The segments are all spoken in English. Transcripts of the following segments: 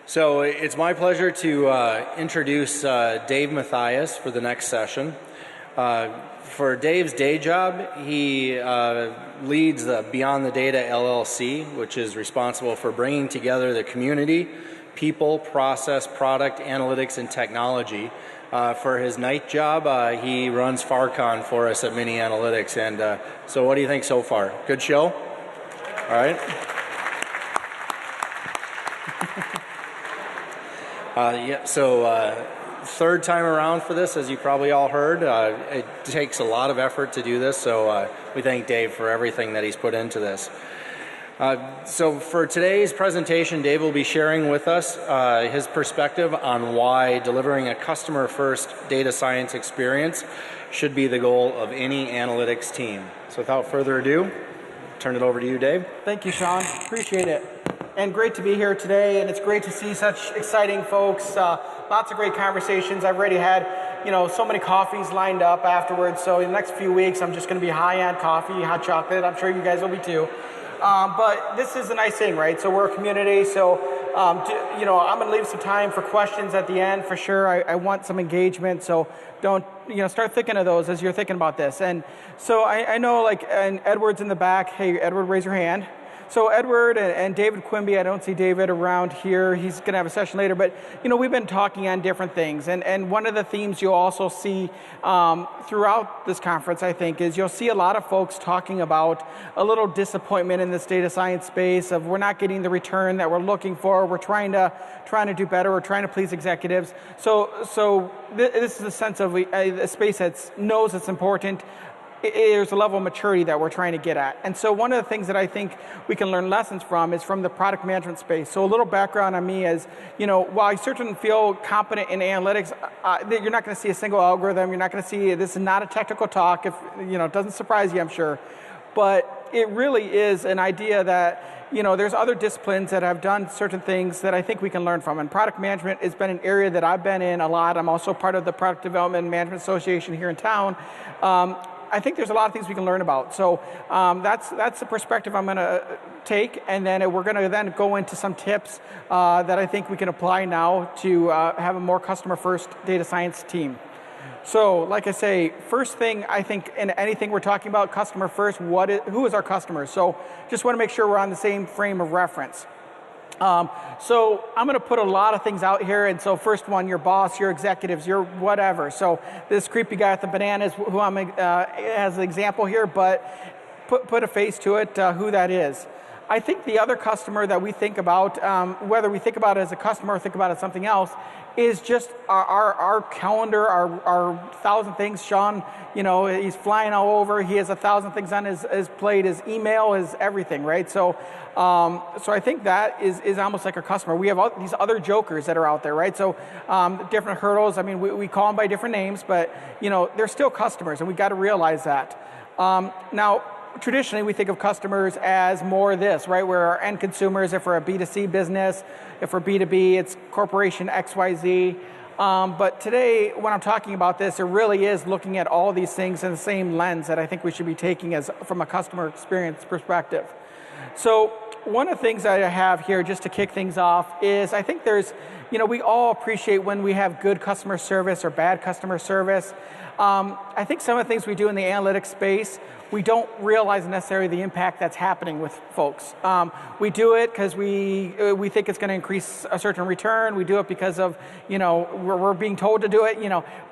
So it's my pleasure to introduce Dave Mathias for the next session. For Dave's day job, he leads the Beyond the Data LLC, which is responsible for bringing together the community, people, process, product, analytics, and technology. For his night job, he runs FarCon for us at Mini Analytics. And so what do you think so far? Good show? All right. Third time around for this, as you probably all heard. It takes a lot of effort to do this, so we thank Dave for everything that he's put into this. So for today's presentation, Dave will be sharing with us his perspective on why delivering a customer-first data science experience should be the goal of any analytics team. So without further ado, turn it over to you, Dave. Thank you, Sean. Appreciate it. And great to be here today, and it's great to see such exciting folks. Lots of great conversations. I've already had, so many coffees lined up afterwards. So in the next few weeks, I'm just going to be high on coffee, hot chocolate. I'm sure you guys will be too. But this is a nice thing, right? So we're a community. So, I'm going to leave some time for questions at the end for sure. I want some engagement. So don't, start thinking of those as you're thinking about this. And so I know, and Edward's in the back. Hey, Edward, raise your hand. So Edward and David Quimby, I don't see David around here. He's going to have a session later. But, we've been talking on different things. And one of the themes you'll also see throughout this conference, I think, is you'll see a lot of folks talking about a little disappointment in this data science space of we're not getting the return that we're looking for. We're trying to do better. We're trying to please executives. So this is a sense of a space that knows it's important. There's a level of maturity that we're trying to get at. And so one of the things that I think we can learn lessons from is from the product management space. So a little background on me is, while I certainly feel competent in analytics, you're not going to see a single algorithm. You're not going to see, this is not a technical talk. If, it doesn't surprise you, I'm sure. But it really is an idea that, there's other disciplines that have done certain things that I think we can learn from. And product management has been an area that I've been in a lot. I'm also part of the Product Development and Management Association here in town. I think there's a lot of things we can learn about. So that's the perspective I'm going to take, and then we're going to then go into some tips that I think we can apply now to have a more customer-first data science team. So like I say, first thing I think in anything we're talking about, customer first, who is our customer? So just want to make sure we're on the same frame of reference. So I'm going to put a lot of things out here. And so first one, your boss, your executives, your whatever. So this creepy guy with the bananas, who I'm as an example here, but put a face to it, who that is. I think the other customer that we think about, whether we think about it as a customer or think about it as something else, is just our calendar, our 1,000 things. Sean, he's flying all over. He has 1,000 things on his plate. His email, his everything, right? So I think that is almost like a customer. We have these other jokers that are out there, right? So different hurdles. I mean, we call them by different names, but they're still customers, and we got to realize that. Now, traditionally, we think of customers as more this, right? We're our end consumers. If we're a B2C business, if we're B2B, it's corporation XYZ. But today, when I'm talking about this, it really is looking at all these things in the same lens that I think we should be taking from a customer experience perspective. So one of the things that I have here, just to kick things off, is I think there's, we all appreciate when we have good customer service or bad customer service. I think some of the things we do in the analytics space, we don't realize necessarily the impact that's happening with folks. We do it because we think it's going to increase a certain return. We do it because of, we're being told to do it,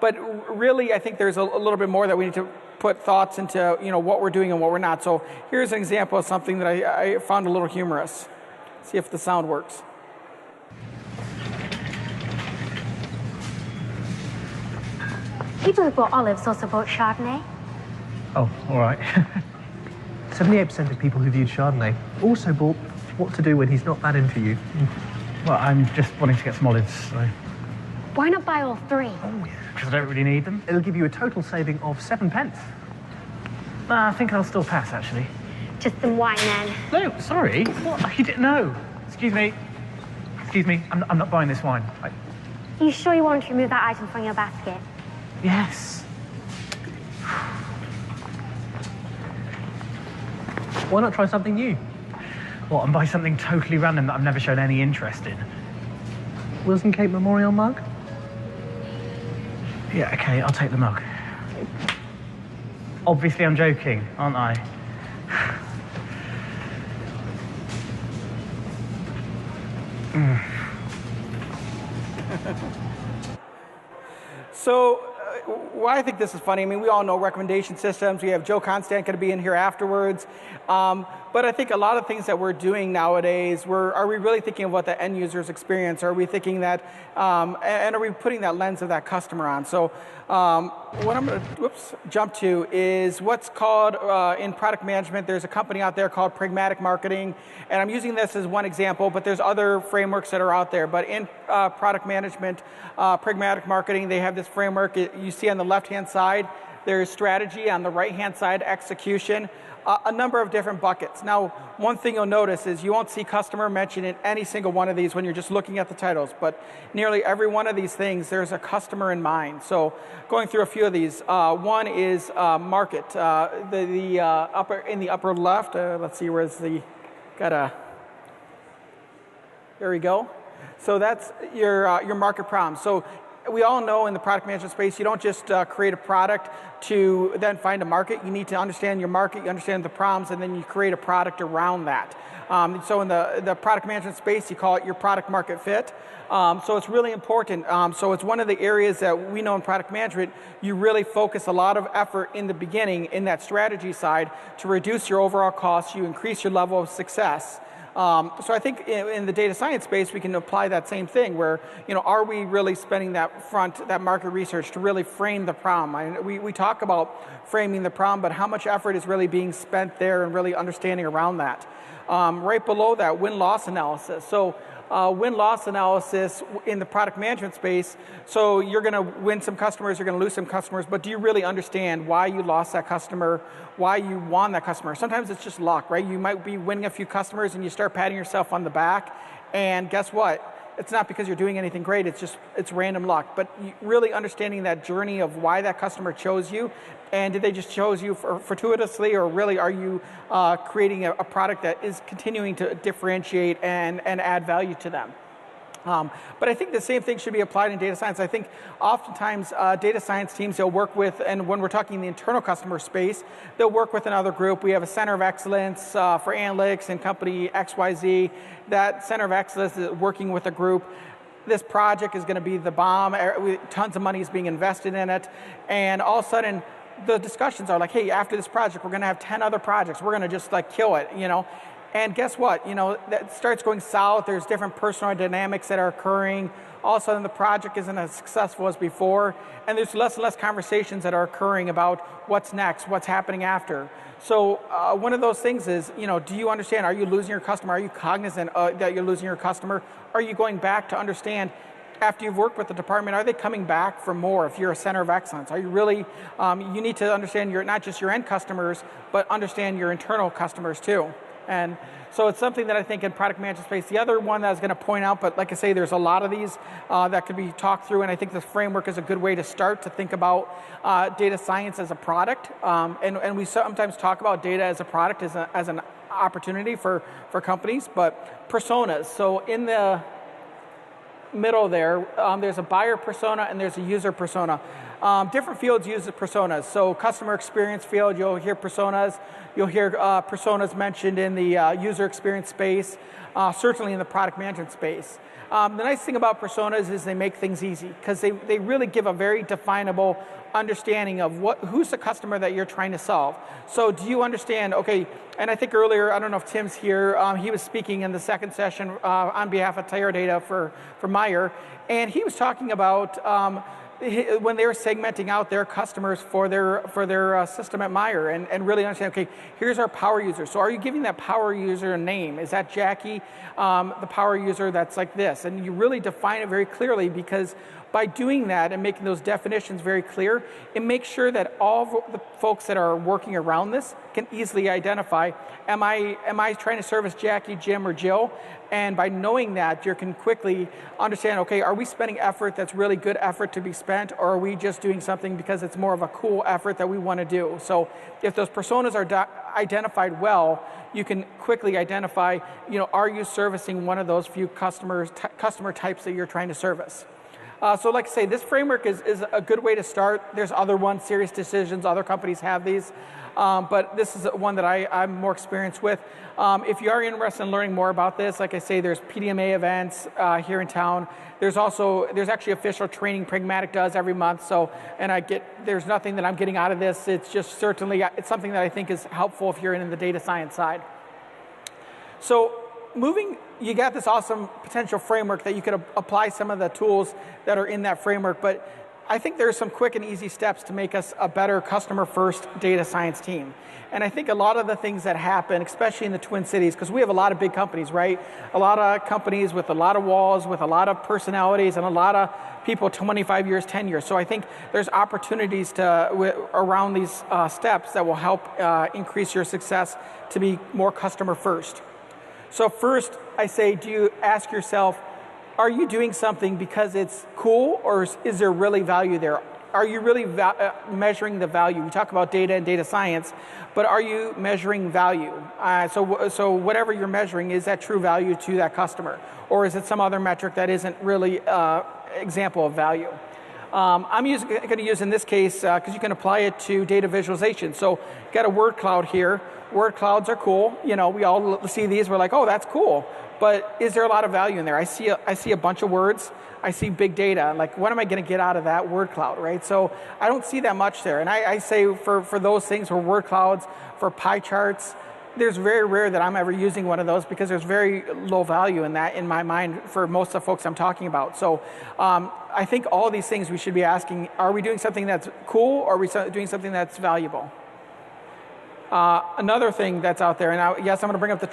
But really, I think there's a little bit more that we need to put thoughts into, what we're doing and what we're not. So here's an example of something that I found a little humorous. See if the sound works. People who bought olives also bought Chardonnay. Oh, all right. 78% of people who viewed Chardonnay also bought What to Do When He's Not That Into You. Well, I'm just wanting to get some olives, so... Why not buy all three? Oh, yeah. Because I don't really need them. It'll give you a total saving of 7 pence. I think I'll still pass, actually. Just some wine, then. No, sorry. What? You didn't know. Excuse me. I'm not buying this wine. Are you sure you want to remove that item from your basket? Yes. Why not try something new? What, and buy something totally random that I've never shown any interest in? Wilson Cape Memorial mug? Yeah, okay, I'll take the mug. Obviously, I'm joking, aren't I? So, why I think this is funny, I mean, we all know recommendation systems. We have Joe Constant going to be in here afterwards. But I think a lot of things that we're doing nowadays, are we really thinking of what the end user's experience? Are we thinking that, and are we putting that lens of that customer on? So what I'm going to jump to is what's called, in product management, there's a company out there called Pragmatic Marketing. And I'm using this as one example, but there's other frameworks that are out there. But in product management, Pragmatic Marketing, they have this framework. You see on the left-hand side, there's strategy. On the right-hand side, execution. A number of different buckets. Now, one thing you'll notice is you won't see customer mentioned in any single one of these when you're just looking at the titles, but nearly every one of these things, there's a customer in mind. So going through a few of these, one is market. In the upper left, let's see, where's the, there we go. So that's your market problem. So we all know in the product management space, you don't just create a product to then find a market. You need to understand your market, you understand the problems, and then you create a product around that. So in the product management space, you call it your product market fit. So it's really important. So it's one of the areas that we know in product management, you really focus a lot of effort in the beginning in that strategy side to reduce your overall costs, you increase your level of success. So I think in the data science space, we can apply that same thing where, are we really spending that market research to really frame the problem? We talk about framing the problem, but how much effort is really being spent there and really understanding around that? Right below that, win-loss analysis. So win-loss analysis in the product management space, so you're going to win some customers, you're going to lose some customers, but do you really understand why you lost that customer, why you won that customer? Sometimes it's just luck, right? You might be winning a few customers and you start patting yourself on the back, and guess what? It's not because you're doing anything great, it's random luck. But really understanding that journey of why that customer chose you, and did they just chose you fortuitously, or really are you creating a product that is continuing to differentiate and add value to them? But I think the same thing should be applied in data science. I think oftentimes data science teams, they'll work with, and when we're talking the internal customer space, they'll work with another group. We have a center of excellence for analytics in company XYZ. That center of excellence is working with a group. This project is going to be the bomb. Tons of money is being invested in it. And all of a sudden, the discussions are like, hey, after this project, we're going to have 10 other projects. We're going to just kill it, And guess what? That starts going south. There's different personal dynamics that are occurring. All of a sudden, the project isn't as successful as before. And there's less and less conversations that are occurring about what's next, what's happening after. So one of those things is, do you understand? Are you losing your customer? Are you cognizant that you're losing your customer? Are you going back to understand, after you've worked with the department, are they coming back for more if you're a center of excellence? Are you really, you need to understand not just your end customers, but understand your internal customers too. And so it's something that I think in product management space. The other one that I was going to point out, but like I say, there's a lot of these that could be talked through, and I think this framework is a good way to start to think about data science as a product. And we sometimes talk about data as a product as an opportunity for companies, but personas. So in the middle there, there's a buyer persona and there's a user persona. Different fields use the personas. So customer experience field, you'll hear personas. You'll hear personas mentioned in the user experience space, certainly in the product management space. The nice thing about personas is they make things easy because they really give a very definable understanding of who's the customer that you're trying to solve. So do you understand, okay, and I think earlier, I don't know if Tim's here, he was speaking in the second session on behalf of Tire Data for Meyer, and he was talking about when they were segmenting out their customers for their system at Meyer and really understand, okay, here's our power user. So are you giving that power user a name? Is that Jackie, the power user that's like this? And you really define it very clearly because by doing that and making those definitions very clear, it makes sure that all the folks that are working around this can easily identify, am I trying to service Jackie, Jim, or Jill? And by knowing that, you can quickly understand, okay, are we spending effort that's really good effort to be spent, or are we just doing something because it's more of a cool effort that we want to do? So if those personas are identified well, you can quickly identify, are you servicing one of those few customer types that you're trying to service? So like I say, this framework is a good way to start. There's other ones, Serious Decisions, other companies have these, but this is one that I'm more experienced with. If you are interested in learning more about this, like I say, there's PDMA events here in town. There's actually official training Pragmatic does every month. So, and there's nothing that I'm getting out of this. It's just it's something that I think is helpful if you're in the data science side. So you got this awesome potential framework that you could apply some of the tools that are in that framework, but I think there's some quick and easy steps to make us a better customer-first data science team. And I think a lot of the things that happen, especially in the Twin Cities, because we have a lot of big companies, right? A lot of companies with a lot of walls, with a lot of personalities, and a lot of people 25 years, 10 years. So I think there's opportunities around these steps that will help increase your success to be more customer-first. So first, I say, do you ask yourself, are you doing something because it's cool, or is there really value there? Are you really measuring the value? We talk about data and data science, but are you measuring value? So whatever you're measuring, is that true value to that customer? Or is it some other metric that isn't really example of value? I'm going to use in this case, because you can apply it to data visualization. So got a word cloud here. Word clouds are cool. We all see these, we're like, oh, that's cool. But is there a lot of value in there? I see a bunch of words. I see big data. Like, what am I going to get out of that word cloud, right? So I don't see that much there. And I say for those things, for word clouds, for pie charts, there's very rare that I'm ever using one of those, because there's very low value in that in my mind for most of the folks I'm talking about. So I think all these things we should be asking, are we doing something that's cool, or are we doing something that's valuable? Another thing that's out there, and yes, I'm going to bring up the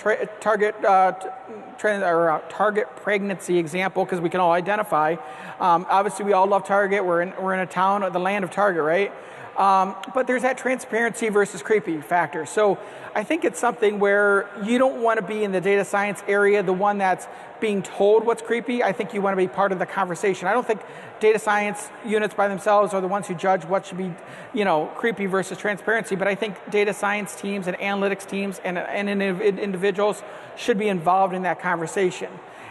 Target pregnancy example, because we can all identify. Obviously, we all love Target. We're in a town, the land of Target, right? But there's that transparency versus creepy factor. So I think it's something where you don't want to be in the data science area, the one that's being told what's creepy. I think you want to be part of the conversation. I don't think data science units by themselves are the ones who judge what should be, creepy versus transparency. But I think data science teams and analytics teams and individuals should be involved in that conversation.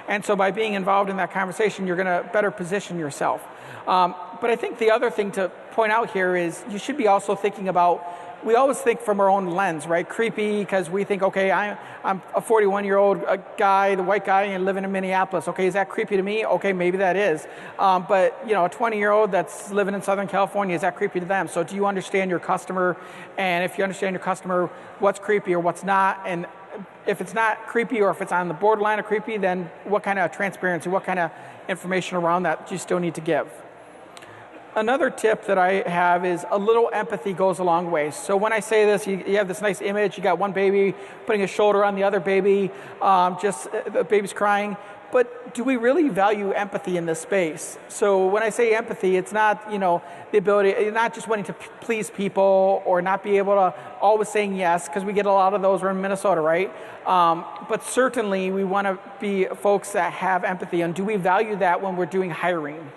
And so by being involved in that conversation, you're going to better position yourself. But I think the other thing to point out here is you should be also thinking about, we always think from our own lens, right? Creepy, because we think, okay, I'm a 41-year-old guy, the white guy, and living in Minneapolis. Okay, is that creepy to me? Okay, maybe that is. But a 20-year-old that's living in Southern California, is that creepy to them? So do you understand your customer? And if you understand your customer, what's creepy or what's not? And if it's not creepy, or if it's on the borderline of creepy, then what kind of transparency, what kind of information around that you still need to give? Another tip that I have is a little empathy goes a long way. So when I say this, you have this nice image, you got one baby putting his shoulder on the other baby, the baby's crying. But do we really value empathy in this space? So when I say empathy, it's not, the ability, not just wanting to please people or not be able to always saying yes, because we get a lot of those. We're in Minnesota, right? But certainly we want to be folks that have empathy. And do we value that when we're doing hiring?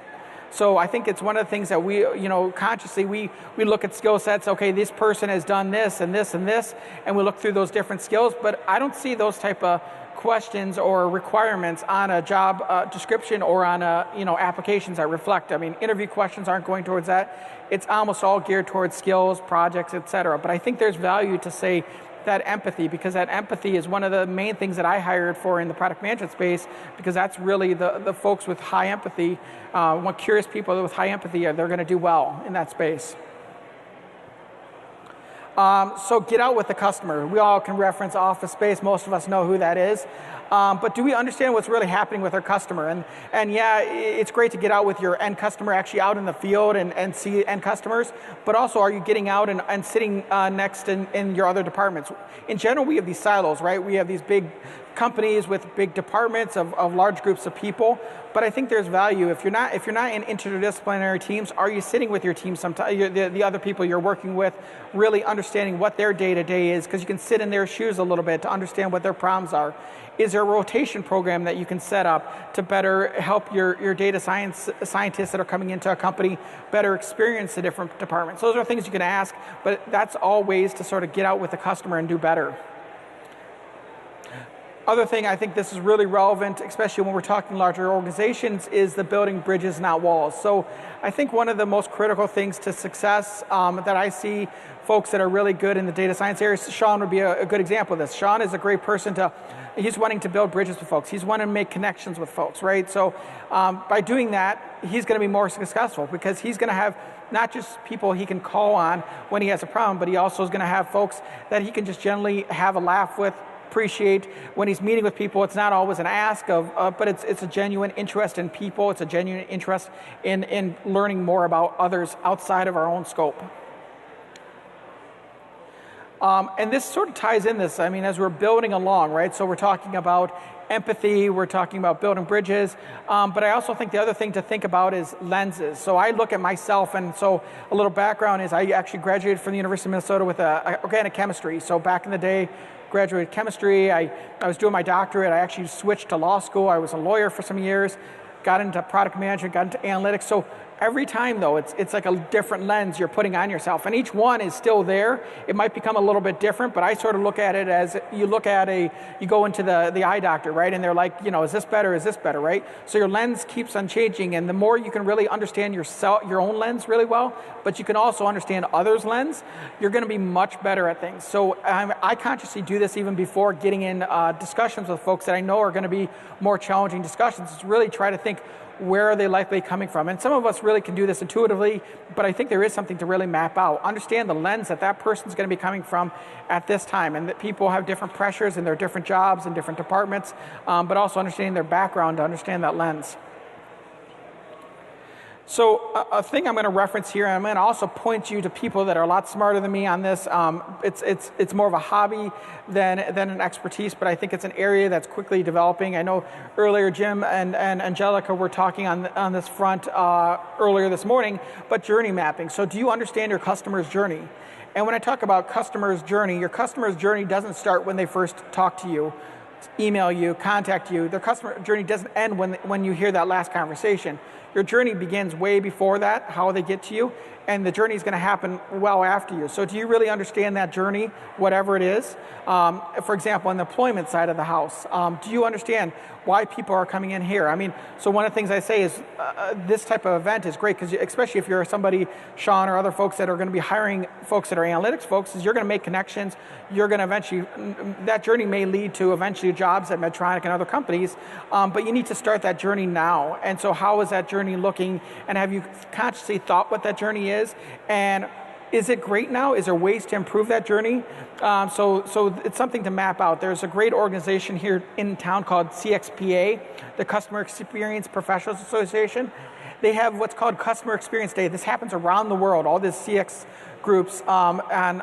So I think it's one of the things that we, consciously, we look at skill sets. Okay, this person has done this and this and this, and we look through those different skills. But I don't see those type of questions or requirements on a job description or on applications that reflect. I mean, interview questions aren't going towards that. It's almost all geared towards skills, projects, etc. But I think there's value to say that empathy, because that empathy is one of the main things that I hired for in the product management space, because that's really the folks with high empathy, curious people with high empathy, they're going to do well in that space. So get out with the customer. We all can reference Office Space. Most of us know who that is. But do we understand what's really happening with our customer? And yeah, it's great to get out with your end customer, actually out in the field and see end customers, but also are you getting out and sitting next in your other departments? In general, we have these silos, right? We have these big companies with big departments of large groups of people. But I think there's value if you're not in interdisciplinary teams. Are you sitting with your team sometimes, the other people you're working with, really understanding what their day-to-day is, because you can sit in their shoes a little bit to understand what their problems are. Is there a rotation program that you can set up to better help your data scientists that are coming into a company better experience the different departments? Those are things you can ask, but that's all ways to sort of get out with the customer and do better. Other thing, I think this is really relevant, especially when we're talking larger organizations, is the building bridges, not walls. So I think one of the most critical things to success that I see folks that are really good in the data science area, Sean would be a good example of this. Sean is a great person he's wanting to build bridges with folks. He's wanting to make connections with folks, right? So by doing that, he's going to be more successful because he's going to have not just people he can call on when he has a problem, but he also is going to have folks that he can just generally have a laugh with, appreciate. When he's meeting with people, it's not always an ask but it's a genuine interest in people. It's a genuine interest in learning more about others outside of our own scope. And this sort of ties in this, as we're building along, right? So we're talking about empathy, we're talking about building bridges, but I also think the other thing to think about is lenses. So I look at myself, and so a little background is I actually graduated from the University of Minnesota with organic chemistry. So back in the day, graduated chemistry, I was doing my doctorate, I actually switched to law school, I was a lawyer for some years, got into product management, got into analytics. So every time though, it's like a different lens you're putting on yourself, and each one is still there. It might become a little bit different, but I sort of look at it as you go into the eye doctor, right? And they're like, is this better, right? So your lens keeps on changing, and the more you can really understand your own lens really well, but you can also understand others' lens, you're going to be much better at things. So I consciously do this even before getting in discussions with folks that I know are going to be more challenging discussions. It's really try to think, where are they likely coming from? And some of us really can do this intuitively, but I think there is something to really map out. Understand the lens that person's going to be coming from at this time, and that people have different pressures in their different jobs and different departments, but also understanding their background to understand that lens. So a thing I'm going to reference here, and I'm going to also point you to people that are a lot smarter than me on this. It's more of a hobby than an expertise, but I think it's an area that's quickly developing. I know earlier Jim and Angelica were talking on this front earlier this morning, but journey mapping. So do you understand your customer's journey? And when I talk about customer's journey, your customer's journey doesn't start when they first talk to you, email you, contact you. Their customer journey doesn't end when you hear that last conversation. Your journey begins way before that, how they get to you, and the journey is going to happen well after you. So do you really understand that journey, whatever it is? For example, on the employment side of the house, do you understand why people are coming in here? So one of the things I say is this type of event is great, because especially if you're somebody, Sean or other folks that are going to be hiring folks that are analytics folks, is you're going to make connections. You're going to eventually, that journey may lead to eventually jobs at Medtronic and other companies, but you need to start that journey now. And so how is that journey looking, and have you consciously thought what that journey is, and is it great now? Is there ways to improve that journey? So it's something to map out. There's a great organization here in town called CXPA, the Customer Experience Professionals Association. They have what's called Customer Experience Day. This happens around the world, all these CX groups, on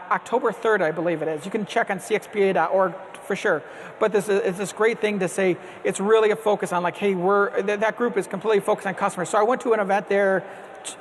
October 3rd, I believe it is. You can check on cxpa.org for sure. But it's this great thing to say, it's really a focus on like, hey, that group is completely focused on customers. So I went to an event there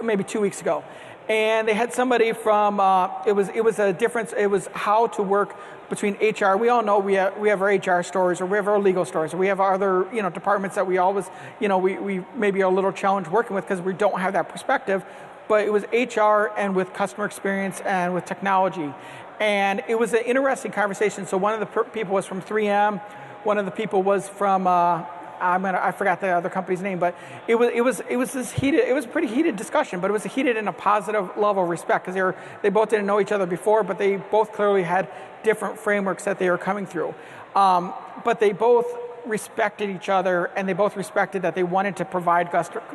maybe 2 weeks ago, and they had somebody from, it was how to work between HR. We all know we have our HR stories, or we have our legal stories, or we have our other departments that we always, we maybe are a little challenged working with because we don't have that perspective. But it was HR and with customer experience and with technology. And it was an interesting conversation. So one of the people was from 3M. One of the people was from, I forgot the other company's name, but it was a pretty heated discussion, but it was heated in a positive level of respect, because they both didn't know each other before, but they both clearly had different frameworks that they were coming through. But they both respected each other, and they both respected that they wanted to provide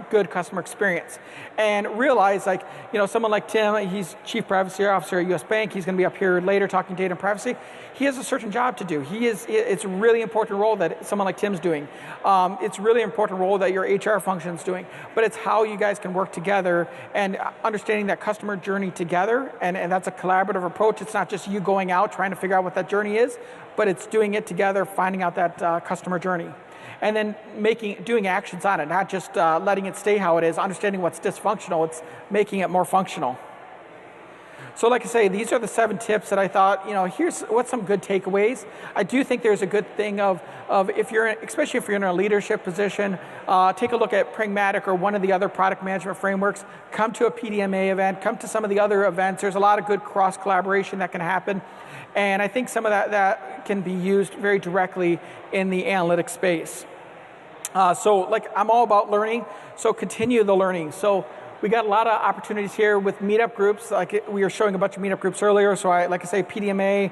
good customer experience, and realized, like, someone like Tim, he's Chief Privacy Officer at US Bank, he's going to be up here later talking data and privacy. He has a certain job to do. It's a really important role that someone like Tim's doing. It's a really important role that your HR function's doing, but it's how you guys can work together and understanding that customer journey together, and that's a collaborative approach. It's not just you going out trying to figure out what that journey is, but it's doing it together, finding out that customer journey. And then doing actions on it, not just letting it stay how it is, understanding what's dysfunctional, it's making it more functional. So like I say, these are the 7 tips that I thought, here's what's some good takeaways. I do think there's a good thing of especially if you're in a leadership position, take a look at Pragmatic or one of the other product management frameworks, come to a PDMA event, come to some of the other events. There's a lot of good cross collaboration that can happen. And I think some of that can be used very directly in the analytics space. So I'm all about learning, so continue the learning. So we got a lot of opportunities here with meetup groups. Like we were showing a bunch of meetup groups earlier. So like I say, PDMA,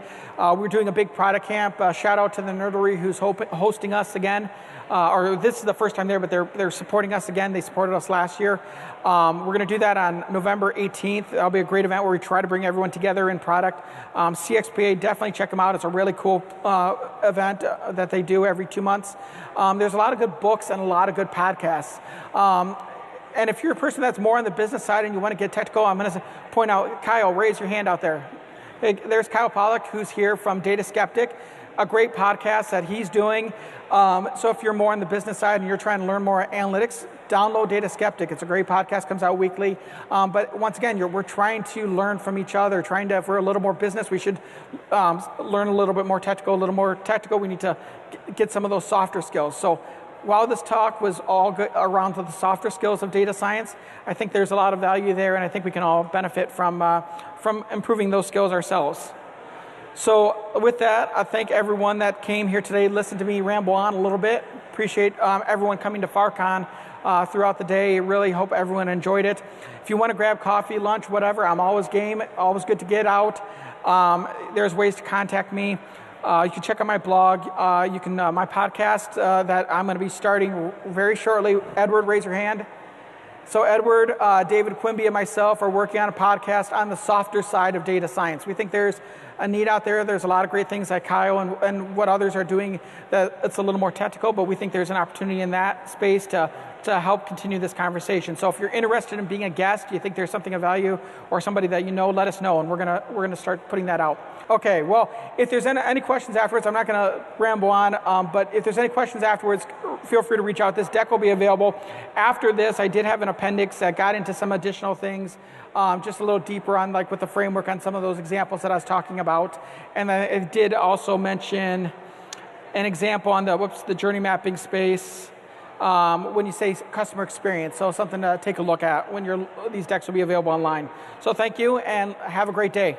we're doing a big product camp. Shout out to the Nerdery who's hosting us again. Or this is the first time there, but they're supporting us again. They supported us last year. We're going to do that on November 18th. That'll be a great event where we try to bring everyone together in product. CXPA, definitely check them out. It's a really cool event that they do every 2 months. There's a lot of good books and a lot of good podcasts. And if you're a person that's more on the business side and you want to get technical, I'm going to point out, Kyle, raise your hand out there. Hey, there's Kyle Pollack, who's here from Data Skeptic, a great podcast that he's doing. So if you're more on the business side and you're trying to learn more analytics, download Data Skeptic. It's a great podcast, comes out weekly. But once again, we're trying to learn from each other, if we're a little more business, we should learn a little bit more technical, we need to get some of those softer skills. So while this talk was all good around the softer skills of data science, I think there's a lot of value there, and I think we can all benefit from improving those skills ourselves. So with that, I thank everyone that came here today, listened to me ramble on a little bit. Appreciate everyone coming to FarCon throughout the day. Really hope everyone enjoyed it. If you want to grab coffee, lunch, whatever, I'm always game, always good to get out. There's ways to contact me. You can check out my blog. You can my podcast that I'm going to be starting very shortly. Edward, raise your hand. So Edward, David Quimby, and myself are working on a podcast on the softer side of data science. We think there's a need out there. There's a lot of great things like Kyle and what others are doing that it's a little more technical, but we think there's an opportunity in that space to help continue this conversation. So if you're interested in being a guest, you think there's something of value or somebody that you know, let us know, and we're gonna start putting that out. Okay, well, if there's any questions afterwards, I'm not gonna ramble on, but if there's any questions afterwards, feel free to reach out. This deck will be available. After this, I did have an appendix that got into some additional things, just a little deeper on with the framework on some of those examples that I was talking about. And then it did also mention an example on the journey mapping space, when you say customer experience. So something to take a look at when these decks will be available online. So thank you and have a great day.